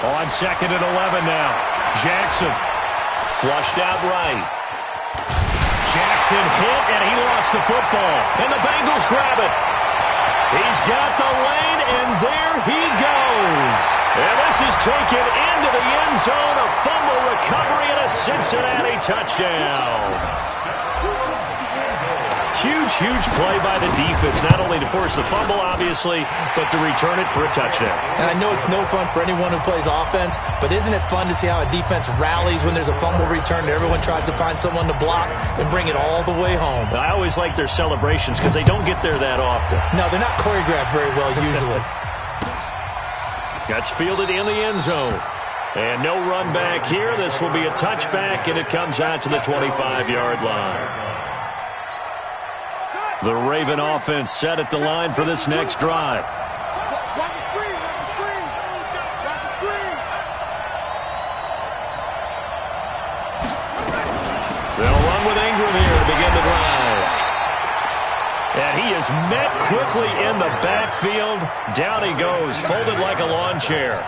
On 2nd and 11 now. Jackson flushed out right. Jackson hit, and he lost the football. And the Bengals grab it. He's got the lane, and there he goes. And this is taken into the end zone. A fumble recovery and a Cincinnati touchdown. Huge, huge play by the defense, not only to force the fumble, obviously, but to return it for a touchdown. And I know it's no fun for anyone who plays offense, but isn't it fun to see how a defense rallies when there's a fumble return and everyone tries to find someone to block and bring it all the way home? I always like their celebrations because they don't get there that often. No, they're not choreographed very well usually. That's fielded in the end zone. And no run back here. This will be a touchback, and it comes out to the 25-yard line. The Raven offense set at the line for this next drive. They'll run with Ingram here to begin the drive. And he is met quickly in the backfield. Down he goes, folded like a lawn chair.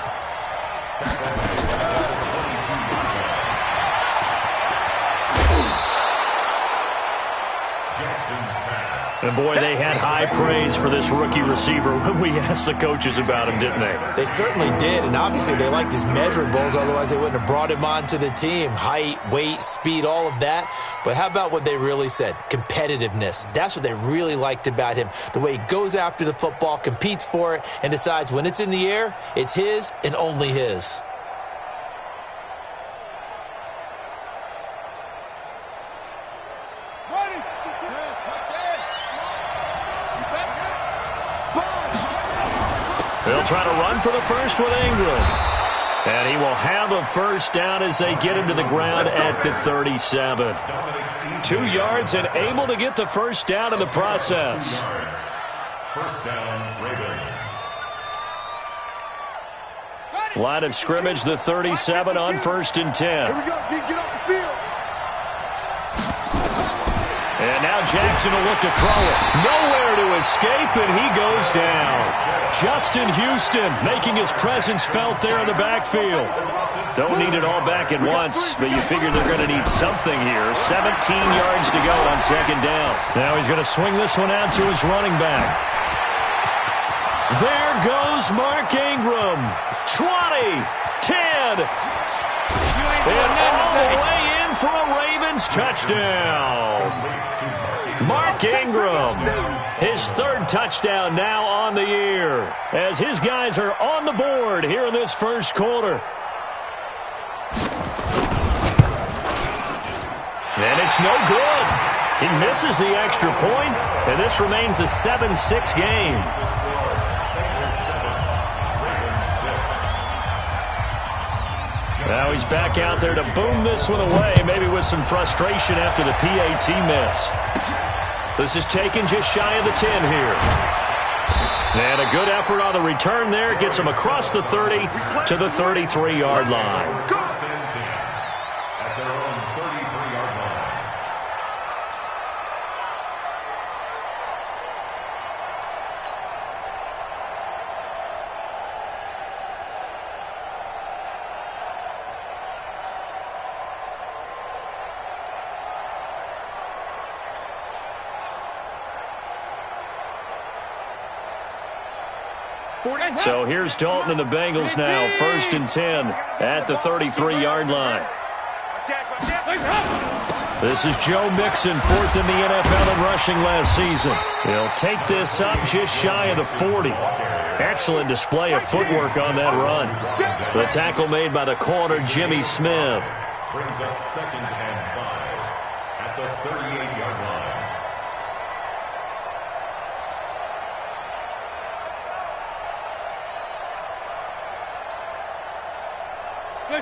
And, boy, they had high praise for this rookie receiver when we asked the coaches about him, didn't they? They certainly did, and obviously they liked his measurables. Otherwise, they wouldn't have brought him onto the team. Height, weight, speed, all of that. But how about what they really said? Competitiveness. That's what they really liked about him. The way he goes after the football, competes for it, and decides when it's in the air, it's his and only his. They'll try to run for the first with Ingram. And he will have a first down as they get him to the ground at the 37. 2 yards and able to get the first down in the process. First down, Ravens. Line of scrimmage, the 37 on 1st and 10. Here we go, D, get off the field. And now Jackson will look to throw it. Nowhere to escape, and he goes down. Justin Houston making his presence felt there in the backfield. Don't need it all back at once, but you figure they're going to need something here. 17 yards to go on 2nd down. Now he's going to swing this one out to his running back. There goes Mark Ingram. 20, 10, and all the way in for a Ravens touchdown. Mark Ingram, his 3rd touchdown now on the year, as his guys are on the board here in this first quarter. And it's no good. He misses the extra point, and this remains a 7-6 game. Now he's back out there to boom this one away, maybe with some frustration after the PAT miss. This is taken just shy of the 10 here. And a good effort on the return there. Gets him across the 30 to the 33-yard line. At their own 33-yard line. So here's Dalton and the Bengals now. 1st and 10 at the 33-yard line. This is Joe Mixon, 4th in the NFL in rushing last season. He'll take this up just shy of the 40. Excellent display of footwork on that run. The tackle made by the corner, Jimmy Smith. Brings up 2nd and 5 at the 38-yard line.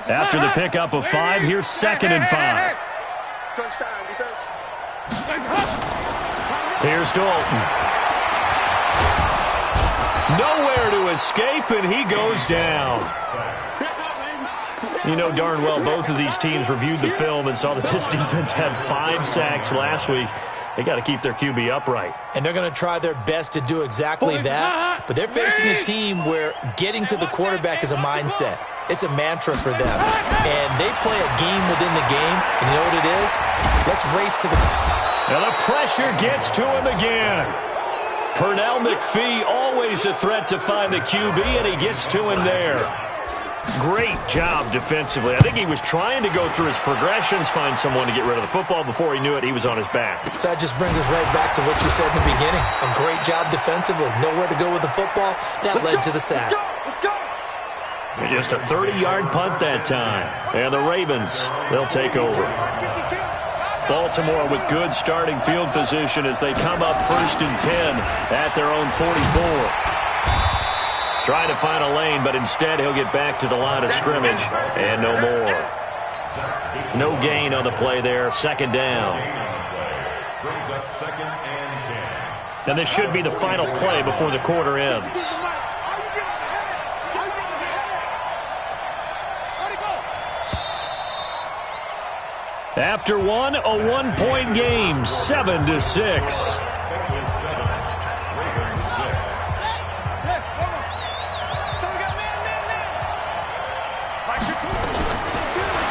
After the pickup of 5, here's 2nd and 5. Touchdown, defense. Here's Dalton. Nowhere to escape, and he goes down. You know darn well both of these teams reviewed the film and saw that this defense had 5 sacks last week. They got to keep their QB upright. And they're going to try their best to do exactly that. But they're facing a team where getting to the quarterback is a mindset. It's a mantra for them. And they play a game within the game. And you know what it is? Let's race to the... And the pressure gets to him again. Pernell McPhee, always a threat to find the QB, and he gets to him there. Great job defensively. I think he was trying to go through his progressions, find someone to get rid of the football. Before he knew it, he was on his back. So that just brings us right back to what you said in the beginning. A great job defensively. Nowhere to go with the football. That led to the sack. Just a 30-yard punt that time. And the Ravens, they'll take over. Baltimore with good starting field position as they come up 1st and 10 at their own 44. Trying to find a lane, but instead he'll get back to the line of scrimmage and no more. No gain on the play there. 2nd down. Brings up 2nd and 10. And this should be the final play before the quarter ends. After one, a 1-point game, 7-6.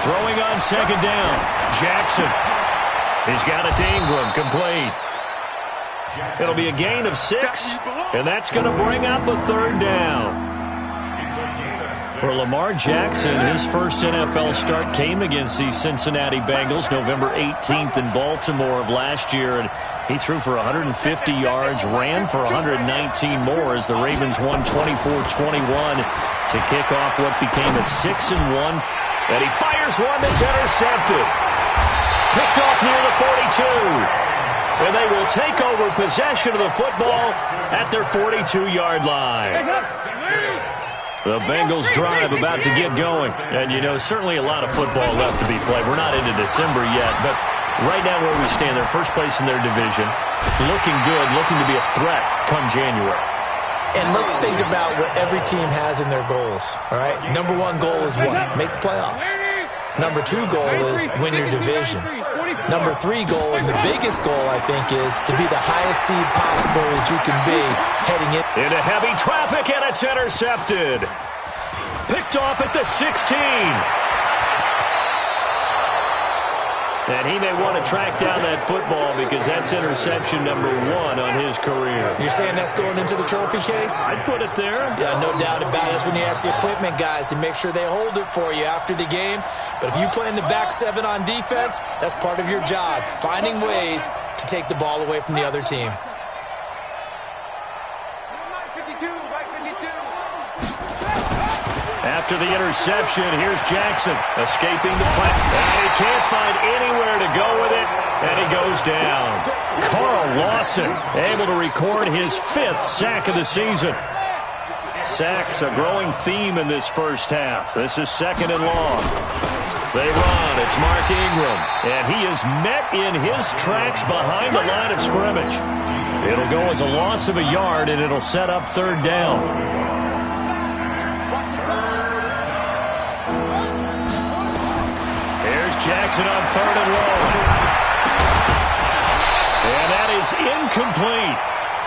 Throwing on 2nd down. Jackson. He's got it to Ingram. Complete. It'll be a gain of 6, and that's going to bring up a 3rd down. For Lamar Jackson, his first NFL start came against the Cincinnati Bengals November 18th in Baltimore of last year, and he threw for 150 yards, ran for 119 more as the Ravens won 24-21 to kick off what became a 6-1. And he fires one that's intercepted. Picked off near the 42. And they will take over possession of the football at their 42-yard line. The Bengals drive about to get going. And, you know, certainly a lot of football left to be played. We're not into December yet, but right now where we stand, they're first place in their division. Looking good, looking to be a threat come January. And let's think about what every team has in their goals, all right? Number 1 goal is what? Make the playoffs. Number 2 goal is win your division. Number 3 goal, and the biggest goal, I think, is to be the highest seed possible that you can be heading into heavy traffic, and it's intercepted. Picked off at the 16. And he may want to track down that football because that's interception number 1 on his career. You're saying that's going into the trophy case? I'd put it there. Yeah, no doubt about it. That's when you ask the equipment guys to make sure they hold it for you after the game. But if you play in the back 7 on defense, that's part of your job, finding ways to take the ball away from the other team. After the interception, here's Jackson escaping the play. And he can't find anywhere to go with it, and he goes down. Carl Lawson able to record his 5th sack of the season. Sacks a growing theme in this first half. This is 2nd and long. They run. It's Mark Ingram, and he is met in his tracks behind the line of scrimmage. It'll go as a loss of a yard, and it'll set up 3rd down. Jackson on 3rd and long. And that is incomplete.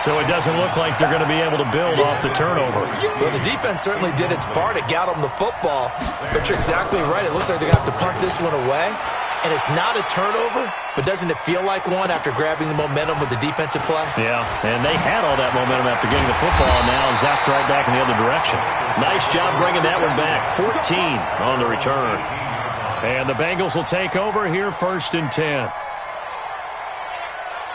So it doesn't look like they're going to be able to build off the turnover. Well, the defense certainly did its part. It got them the football. But you're exactly right. It looks like they're going to have to punt this one away. And it's not a turnover, but doesn't it feel like one after grabbing the momentum with the defensive play? Yeah, and they had all that momentum after getting the football, and now zapped right back in the other direction. Nice job bringing that one back. 14 on the return. And the Bengals will take over here 1st and 10.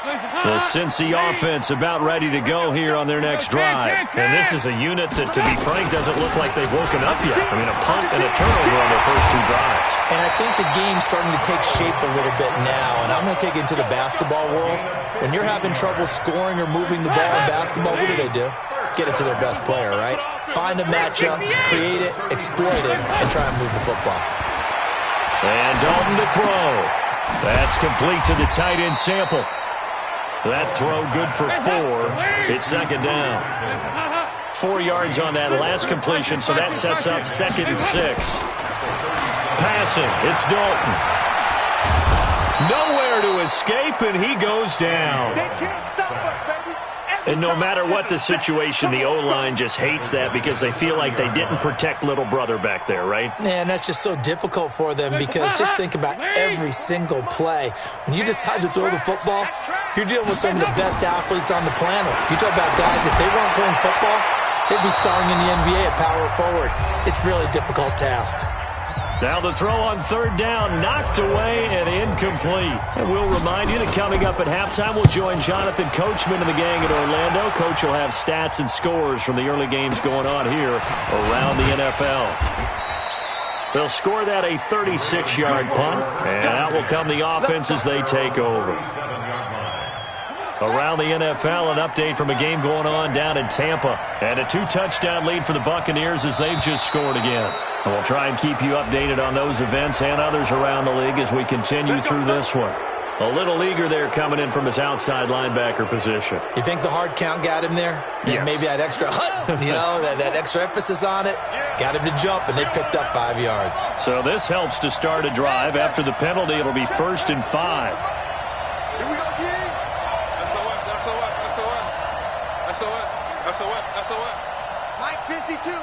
The Cincy offense about ready to go here on their next drive. And this is a unit that, to be frank, doesn't look like they've woken up yet. I mean, a punt and a turnover on their first 2 drives. And I think the game's starting to take shape a little bit now. And I'm going to take it into the basketball world. When you're having trouble scoring or moving the ball in basketball, what do? Get it to their best player, right? Find a matchup, create it, exploit it, and try and move the football. And Dalton to throw. That's complete to the tight end Sample. That throw good for 4. It's 2nd down. 4 yards on that last completion, so that sets up 2nd and 6. Passing, it's Dalton. Nowhere to escape, and he goes down. They can't stop us, baby. And no matter what the situation, the O-line just hates that because they feel like they didn't protect little brother back there, right? Man, that's just so difficult for them because just think about every single play. When you decide to throw the football, you're dealing with some of the best athletes on the planet. You talk about guys, if they weren't playing football, they'd be starring in the NBA at power forward. It's really a difficult task. Now the throw on third down, knocked away and incomplete. And we'll remind you that coming up at halftime, we'll join Jonathan Coachman and the gang in Orlando. Coach will have stats and scores from the early games going on here around the NFL. They'll score that a 36-yard punt, and out will come the offense as they take over. Around the NFL, an update from a game going on down in Tampa. And a 2-touchdown lead for the Buccaneers as they've just scored again. And we'll try and keep you updated on those events and others around the league as we continue through this one. A little eager there coming in from his outside linebacker position. You think the hard count got him there? Yes. Maybe that extra that extra emphasis on it got him to jump, and they picked up 5 yards. So this helps to start a drive. After the penalty, it'll be 1st and 5. Here we go, King. SOS. Mike 52. Here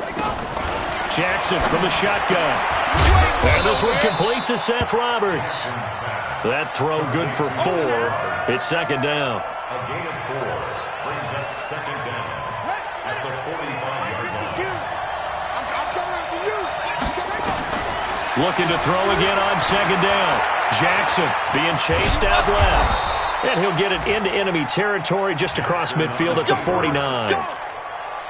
we go. Jackson from the shotgun. And this one complete to Seth Roberts. That throw good for 4. It's 2nd down. A gain of 4 brings up 2nd down at the 45-yard line. I'm coming after you. Looking to throw again on 2nd down. Jackson being chased out left. And he'll get it into enemy territory just across midfield at the 49.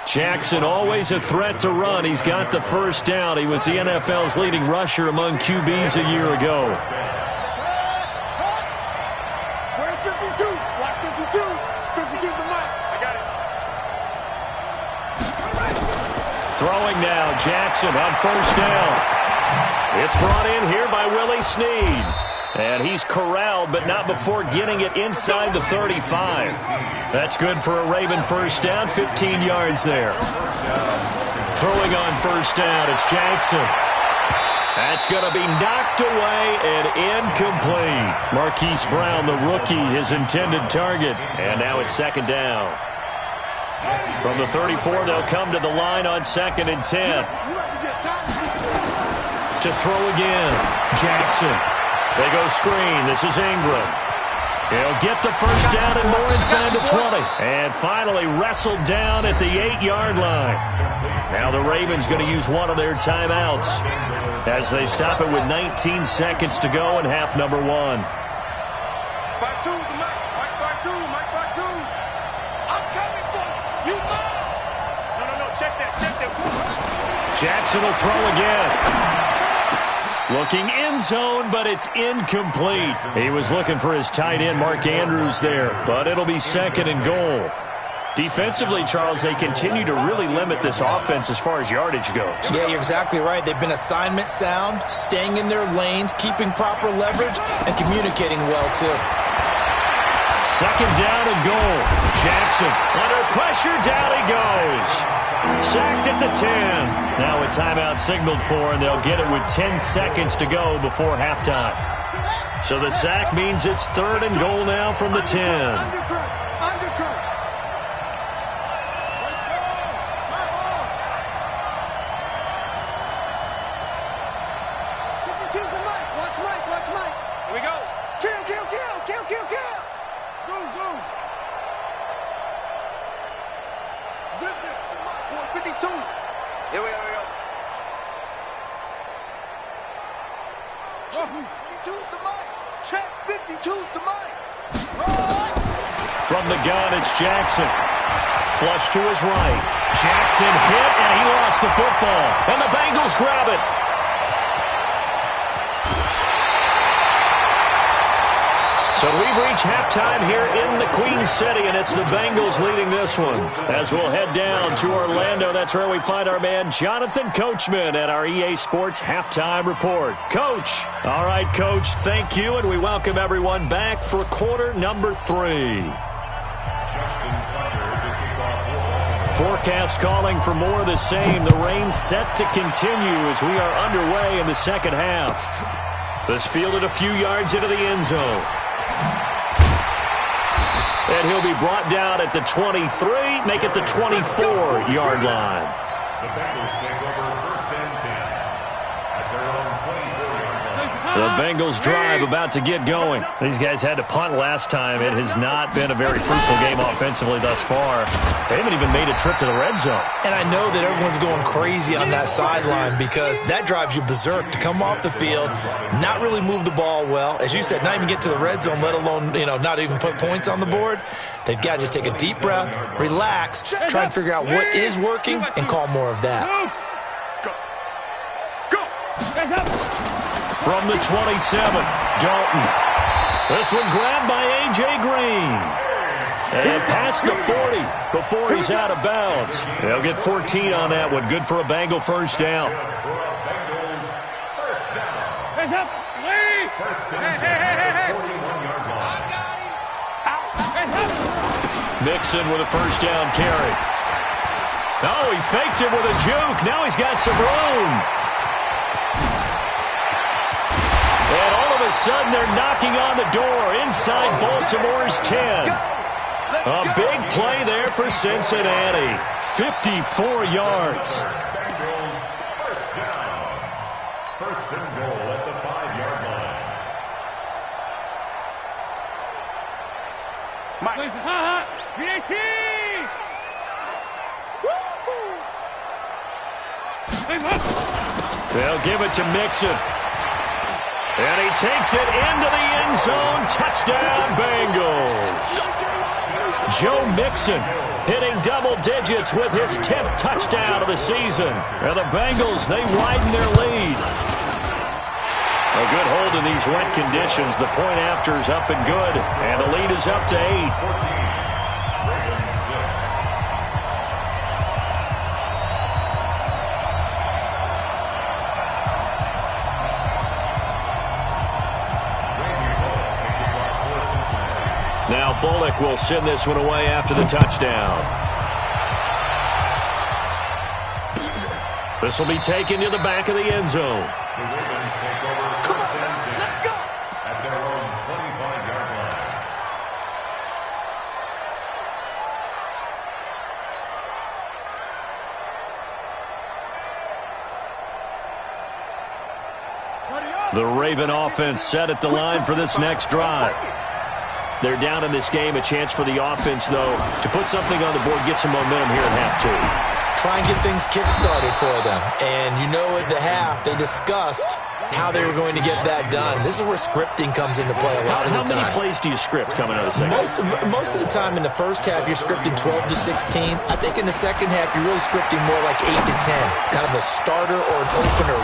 Jackson always a threat to run. He's got the 1st down. He was the NFL's leading rusher among QBs a year ago. Where's 52? Watch 52. 52's the mic. I got it. Throwing now, Jackson on 1st down. It's brought in here by Willie Snead. And he's corralled, but not before getting it inside the 35. That's good for a Raven 1st down, 15 yards there. Throwing on 1st down, it's Jackson. That's going to be knocked away and incomplete. Marquise Brown, the rookie, his intended target. And now it's 2nd down. From the 34, they'll come to the line on 2nd and 10. To throw again, Jackson. They go screen. This is Ingram. He'll get the 1st down and more inside the 20. And finally wrestled down at the 8-yard line. Now the Ravens going to use one of their timeouts as they stop it with 19 seconds to go in half number 1. Mike 2, the mic. Mike 2. I'm coming for you. No. Check that. Jackson will throw again. Looking end zone, but it's incomplete. He was looking for his tight end, Mark Andrews, there, but it'll be 2nd and goal. Defensively, Charles, they continue to really limit this offense as far as yardage goes. Yeah, you're exactly right. They've been assignment sound, staying in their lanes, keeping proper leverage, and communicating well, too. 2nd down and goal. Jackson under pressure, down he goes. Sacked at the 10. Now a timeout signaled for, and they'll get it with 10 seconds to go before halftime. So the sack means it's 3rd and goal now from the 10. Undercut. Watch Mike. Here we go. Kill. Zoom. Zip it. 52. Here we go. 52's the mic. Check. 52's the mic. From the gun, it's Jackson. Flush to his right. Jackson hit, and he lost the football. And the Bengals grab it. So we've reached halftime here in the Queen City, and it's the Bengals leading this one. As we'll head down to Orlando, that's where we find our man Jonathan Coachman at our EA Sports Halftime Report. Coach. All right, Coach, thank you, and we welcome everyone back for quarter number 3. Forecast calling for more of the same. The rain set to continue as we are underway in the second half. This fielded a few yards into the end zone. And he'll be brought down at the 23, make it the 24-yard line. The Bengals take over first and 10 at their own 24-yard line. The Bengals drive about to get going. These guys had to punt last time. It has not been a very fruitful game offensively thus far. They haven't even made a trip to the red zone. And I know that everyone's going crazy on that sideline because that drives you berserk to come off the field, not really move the ball well. As you said, not even get to the red zone, let alone, not even put points on the board. They've got to just take a deep breath, relax, try and figure out what is working, and call more of that. From the 27, Dalton. This one grabbed by A.J. Green. And past the 40 before he's out of bounds. They'll get 14 on that one. Good for a Bengal first down. Hands up. First and 10, 41-yard line. Mixon with a first down carry. Oh, he faked it with a juke. Now he's got some room. And all of a sudden they're knocking on the door inside Baltimore's 10. A big play there for Cincinnati. 54 yards. Bengals first down. First and goal at the 5-yard line. They'll give it to Mixon. And he takes it into the end zone. Touchdown, Bengals. Joe Mixon hitting double digits with his 10th touchdown of the season. And the Bengals, they widen their lead. A good hold in these wet conditions. The point after is up and good. And the lead is up to 8. Now Bullock will send this one away after the touchdown. This will be taken to the back of the end zone. The Ravens take over first and 10 at their own 25-yard line. The Raven offense set at the line for this next drive. They're down in this game. A chance for the offense, though, to put something on the board, get some momentum here at half two. Try and get things kick-started for them. And at the half, they discussed how they were going to get that done. This is where scripting comes into play a lot of the time. How many plays do you script coming out of the second? Most of the time in the first half, you're scripting 12 to 16. I think in the second half, you're really scripting more like 8 to 10. Kind of a starter or an opener,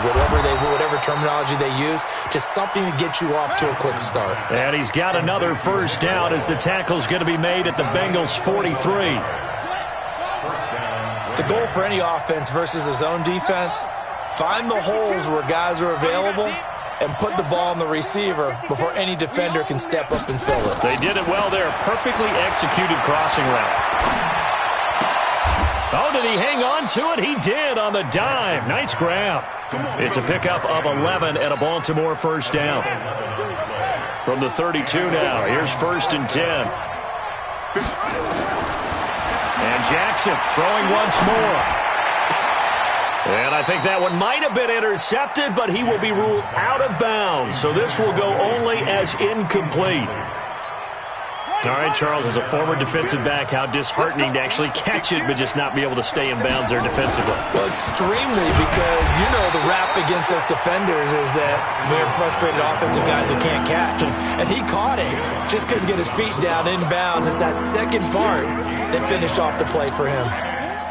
whatever terminology they use. Just something to get you off to a quick start. And he's got another first down as the tackle's going to be made at the Bengals' 43. The goal for any offense versus a zone defense, find the holes where guys are available and put the ball on the receiver before any defender can step up and fill it. They did it well there. Perfectly executed crossing route. Oh, did he hang on to it? He did on the dive. Nice grab. It's a pickup of 11 and a Baltimore first down. From the 32 now, here's first and 10. And Jackson throwing once more. And I think that one might have been intercepted, but he will be ruled out of bounds. So this will go only as incomplete. All right, Charles, as a former defensive back, how disheartening to actually catch it, but just not be able to stay in bounds there defensively. Well, extremely, because the rap against us defenders is that we have frustrated offensive guys who can't catch. And he caught it, just couldn't get his feet down in bounds. It's that second part that finished off the play for him.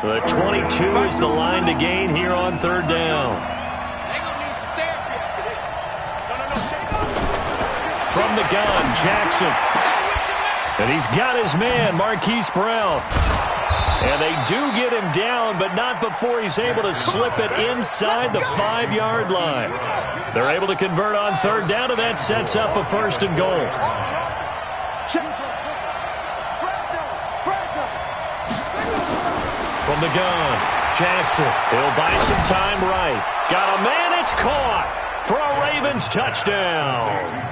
The 22 is the line to gain here on third down. From the gun, Jackson. And he's got his man, Marquise Brown. And they do get him down, but not before he's able to slip it inside the 5-yard line. They're able to convert on third down, and that sets up a first and goal. From the gun, Jackson. He'll buy some time right. Got a man, it's caught. for a Ravens touchdown.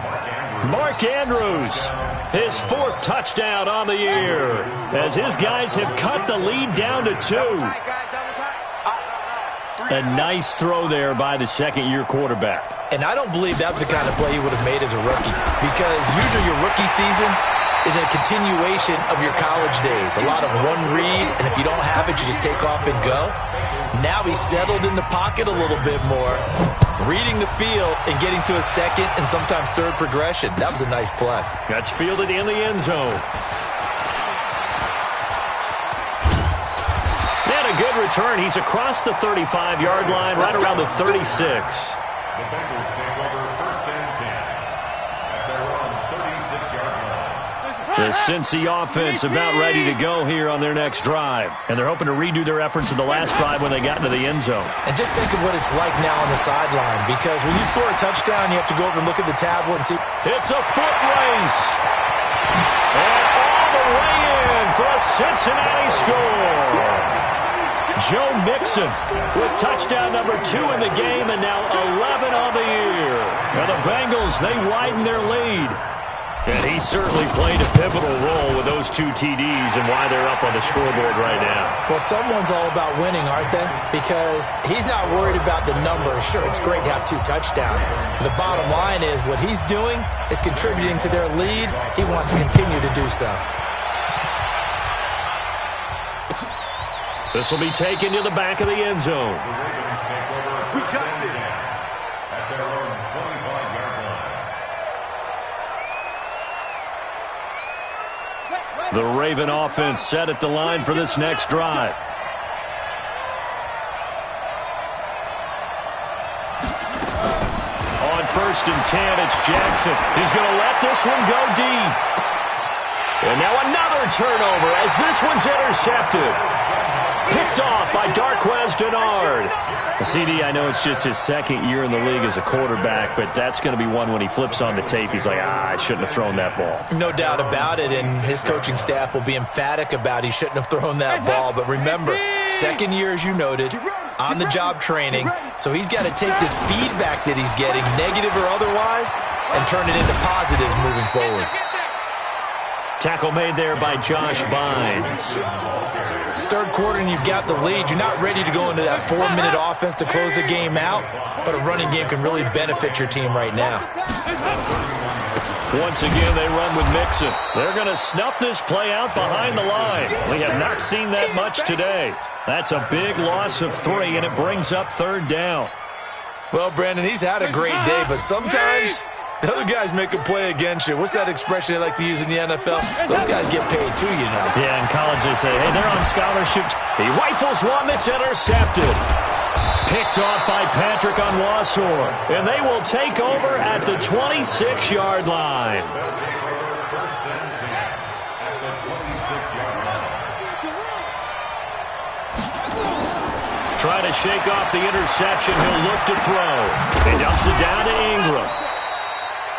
Mark Andrews, his 4th touchdown on the year, as his guys have cut the lead down to 2. A nice throw there by the second-year quarterback. And I don't believe that was the kind of play he would have made as a rookie, because usually your rookie season is a continuation of your college days. A lot of one read, and if you don't have it, you just take off and go. Now he's settled in the pocket a little bit more, reading the field and getting to a second and sometimes third progression. That was a nice play. That's fielded in the end zone. And a good return. He's across the 35-yard line, right around the 36. The Bengals take over 1st and 10 at their own 36-yard line. The Cincy offense about ready to go here on their next drive. And they're hoping to redo their efforts in the last drive when they got into the end zone. And just think of what it's like now on the sideline, because when you score a touchdown, you have to go over and look at the tablet and see. It's a foot race. And all the way in for a Cincinnati score. Joe Mixon with touchdown number 2 in the game, and now 11 on the year. Now the Bengals, they widen their lead. And he certainly played a pivotal role with those 2 TDs and why they're up on the scoreboard right now. Well, someone's all about winning, aren't they? Because he's not worried about the number. Sure, it's great to have 2 touchdowns. But the bottom line is what he's doing is contributing to their lead. He wants to continue to do so. This will be taken to the back of the end zone. The Ravens take over 1st and 10 at their own 25-yard line. The Raven offense set at the line for this next drive. On 1st and 10, it's Jackson. He's going to let this one go deep. And now another turnover as this one's intercepted. Picked off by Darquez Dennard. CD, I know it's just his 2nd year in the league as a quarterback, but that's going to be one when he flips on the tape, he's like, I shouldn't have thrown that ball. No doubt about it, and his coaching staff will be emphatic about he shouldn't have thrown that ball. But remember, 2nd year, as you noted, on-the-job training, so he's got to take this feedback that he's getting, negative or otherwise, and turn it into positives moving forward. Tackle made there by Josh Bynes. 3rd quarter and you've got the lead. You're not ready to go into that 4-minute offense to close the game out, but a running game can really benefit your team right now. Once again, they run with Mixon. They're going to snuff this play out behind the line. We have not seen that much today. That's a big loss of 3, and it brings up 3rd down. Well, Brandon, he's had a great day, but sometimes the other guys make a play against you. What's that expression they like to use in the NFL? Those guys get paid too, you know. Yeah, in college they say, hey, they're on scholarship. He rifles one that's intercepted. Picked off by Patrick Onwuasor. And they will take over at the 26-yard line. Trying to shake off the interception. He'll look to throw. He dumps it down to Ingram.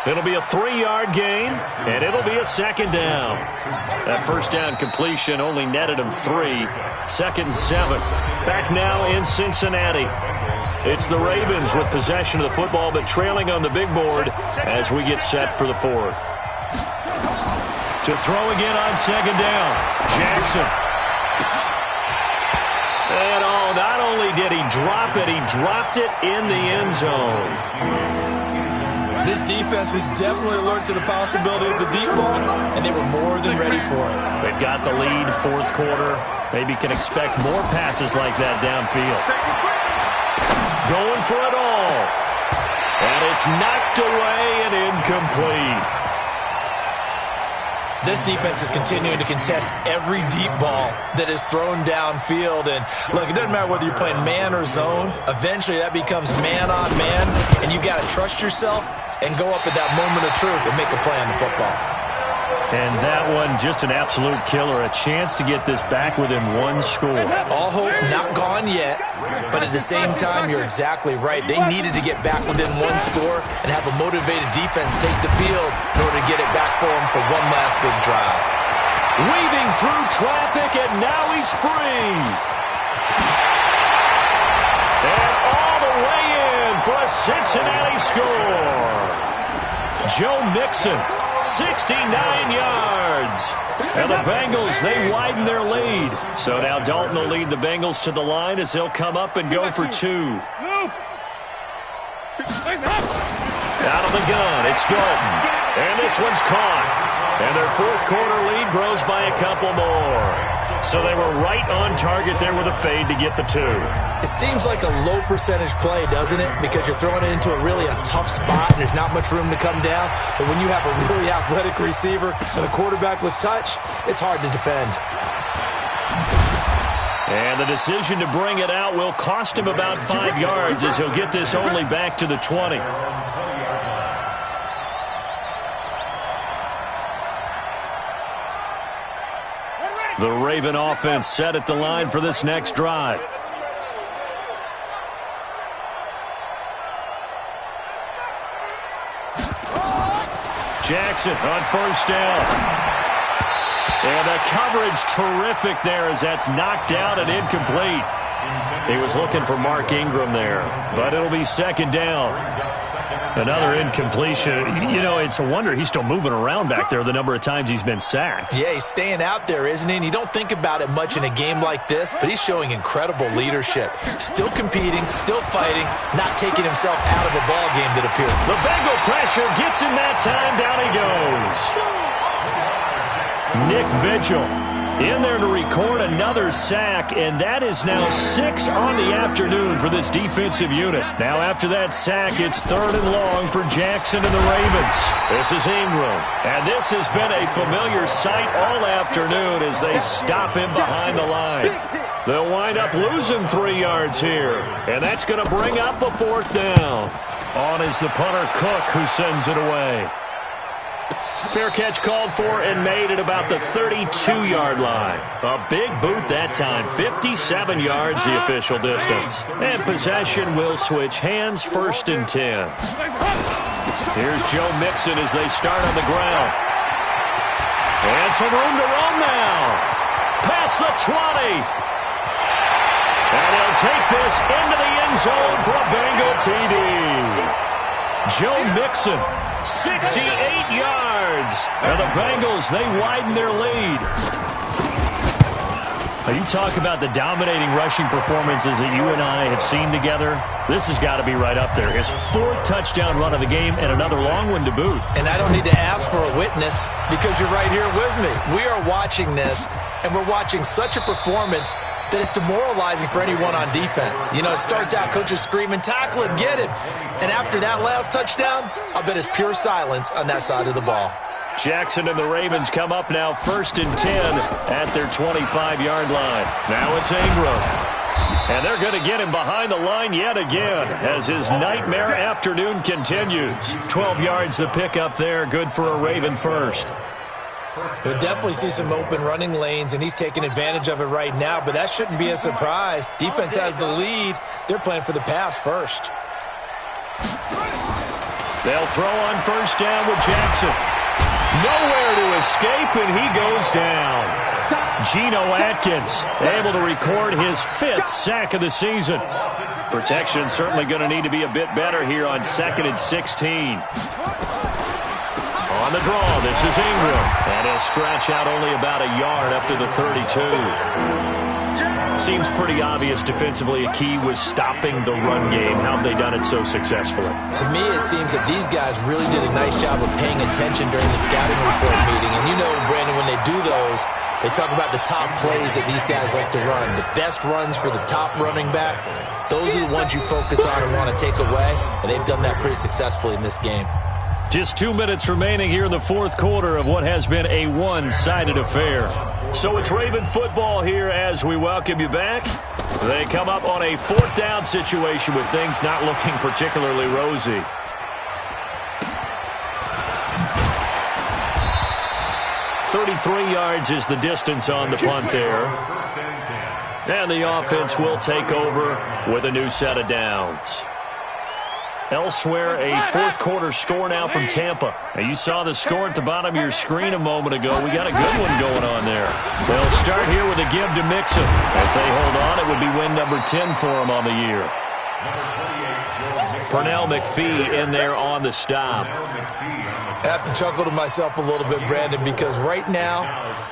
It'll be a 3-yard gain, and it'll be a 2nd down. That 1st down completion only netted him 3. 2nd and 7. Back now in Cincinnati. It's the Ravens with possession of the football, but trailing on the big board as we get set for the 4th. To throw again on 2nd down. Jackson. And not only did he drop it, he dropped it in the end zone. This defense was definitely alert to the possibility of the deep ball, and they were more than ready for it. They've got the lead, 4th quarter. Maybe can expect more passes like that downfield. Going for it all. And it's knocked away and incomplete. This defense is continuing to contest every deep ball that is thrown downfield. And look, it doesn't matter whether you're playing man or zone. Eventually that becomes man on man, and you got to trust yourself and go up at that moment of truth and make a play on the football. And that one, just an absolute killer. A chance to get this back within 1 score. All hope not gone yet, but at the same time, you're exactly right. They needed to get back within 1 score and have a motivated defense take the field in order to get it back for them for one last big drive. Weaving through traffic, and now he's free. And all the way in for a Cincinnati score. Joe Mixon, 69 yards. And the Bengals, they widen their lead. So now Dalton will lead the Bengals to the line as he'll come up and go for 2. Out of the gun, it's Dalton. And this one's caught. And their fourth quarter lead grows by a couple more. So they were right on target there with a fade to get the 2. It seems like a low percentage play, doesn't it? Because you're throwing it into a tough spot and there's not much room to come down. But when you have a really athletic receiver and a quarterback with touch, it's hard to defend. And the decision to bring it out will cost him about 5 yards as he'll get this only back to the 20. The Raven offense set at the line for this next drive. Jackson on first down. And the coverage terrific there as that's knocked out and incomplete. He was looking for Mark Ingram there, but it'll be second down. Another incompletion. You know, it's a wonder he's still moving around back there the number of times he's been sacked. Yeah, he's staying out there, isn't he? And you don't think about it much in a game like this, but he's showing incredible leadership. Still competing, still fighting, not taking himself out of a ball game that appeared. The Bengal pressure gets him that time. Down he goes. Nick Vigil in there to record another sack, and that is now 6 on the afternoon for this defensive unit. Now after that sack, it's 3rd and long for Jackson and the Ravens. This is Ingram, and this has been a familiar sight all afternoon as they stop him behind the line. They'll wind up losing 3 yards here, and that's going to bring up a 4th down. On is the punter Cook, who sends it away. Fair catch called for and made at about the 32-yard line. A big boot that time, 57 yards the official distance. And possession will switch hands, 1st and 10. Here's Joe Mixon as they start on the ground. And some room to run now. Past the 20. And he'll take this into the end zone for a Bengal TD. Joe Mixon, 68 yards. And the Bengals, they widen their lead. Now you talk about the dominating rushing performances that you and I have seen together. This has got to be right up there. His 4th touchdown run of the game and another long one to boot. And I don't need to ask for a witness because you're right here with me. We are watching this, and we're watching such a performance that it's demoralizing for anyone on defense. You know, it starts out, coaches screaming, tackle it, get it. And after that last touchdown, I bet it's pure silence on that side of the ball. Jackson and the Ravens come up now 1st and 10 at their 25-yard line. Now it's Ingram. And they're going to get him behind the line yet again as his nightmare afternoon continues. 12 yards the pickup there, good for a Raven first. We'll definitely see some open running lanes, and he's taking advantage of it right now, but that shouldn't be a surprise. Defense has the lead. They're playing for the pass first. They'll throw on first down with Jackson. Nowhere to escape, and he goes down. Geno Atkins able to record his 5th sack of the season. Protection certainly going to need to be a bit better here on 2nd and 16. On the draw, this is Ingram. And he'll scratch out only about a yard up to the 32. Seems pretty obvious defensively a key was stopping the run game. How have they done it so successfully? To me, it seems that these guys really did a nice job of paying attention during the scouting report meeting. And you know, Brandon, when they do those, they talk about the top plays that these guys like to run. The best runs for the top running back, those are the ones you focus on and want to take away. And they've done that pretty successfully in this game. Just 2 minutes remaining here in the 4th quarter of what has been a one-sided affair. So it's Raven football here as we welcome you back. They come up on a 4th down situation with things not looking particularly rosy. .33 yards is the distance on the punt there. And the offense will take over with a new set of downs. Elsewhere, a 4th quarter score now from Tampa. Now, you saw the score at the bottom of your screen a moment ago. We got a good one going on there. They'll start here with a give to Mixon. If they hold on, it would be win number 10 for them on the year. Pernell McPhee in there on the stop. I have to chuckle to myself a little bit, Brandon, because right now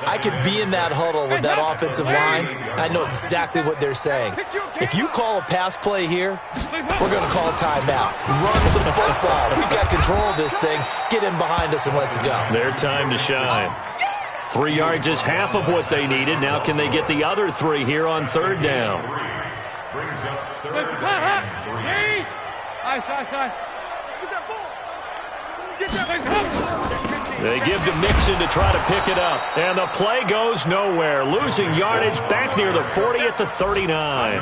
I could be in that huddle with that offensive line. I know exactly what they're saying. If you call a pass play here, we're going to call a timeout. Run the football. We've got control of this thing. Get in behind us and let's go. Their time to shine. 3 yards is half of what they needed. Now can they get the other 3 here on third down? Brings up third and 3. They give to Mixon to try to pick it up. And the play goes nowhere. Losing yardage back near the 40 at the 39.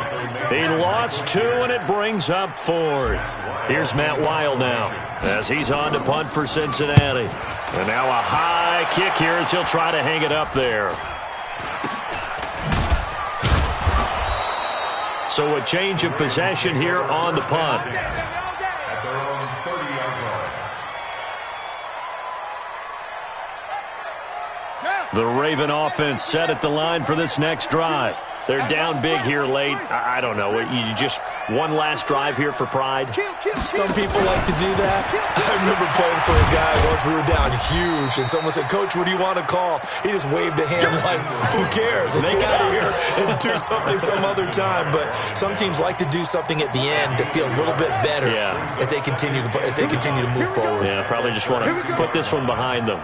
He lost 2, and it brings up 4th. Here's Matt Weil now as he's on to punt for Cincinnati. And now a high kick here as he'll try to hang it up there. So a change of possession here on the punt. At their own 30-yard line. The Raven offense set at the line for this next drive. They're down big here late. I don't know. You just one last drive here for pride? Some people like to do that. I remember playing for a guy once. We were down huge, and someone said, "Coach, what do you want to call?" He just waved a hand like, who cares? Let's get out of here and do something some other time. But some teams like to do something at the end to feel a little bit better as they continue to move forward. Yeah, probably just want to put this one behind them.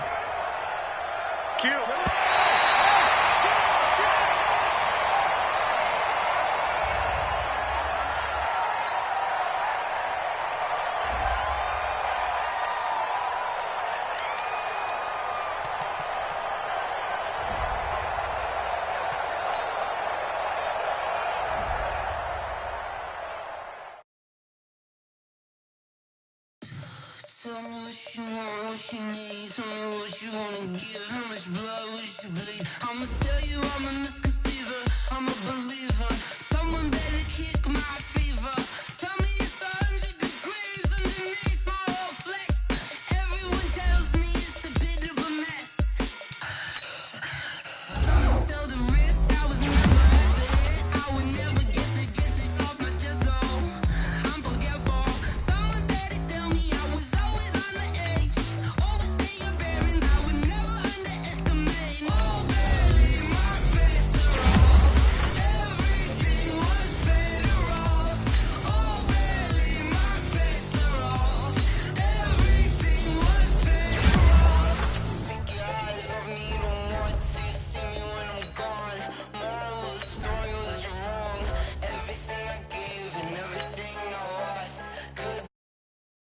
Tell me what you want, what you need. Tell me what you wanna give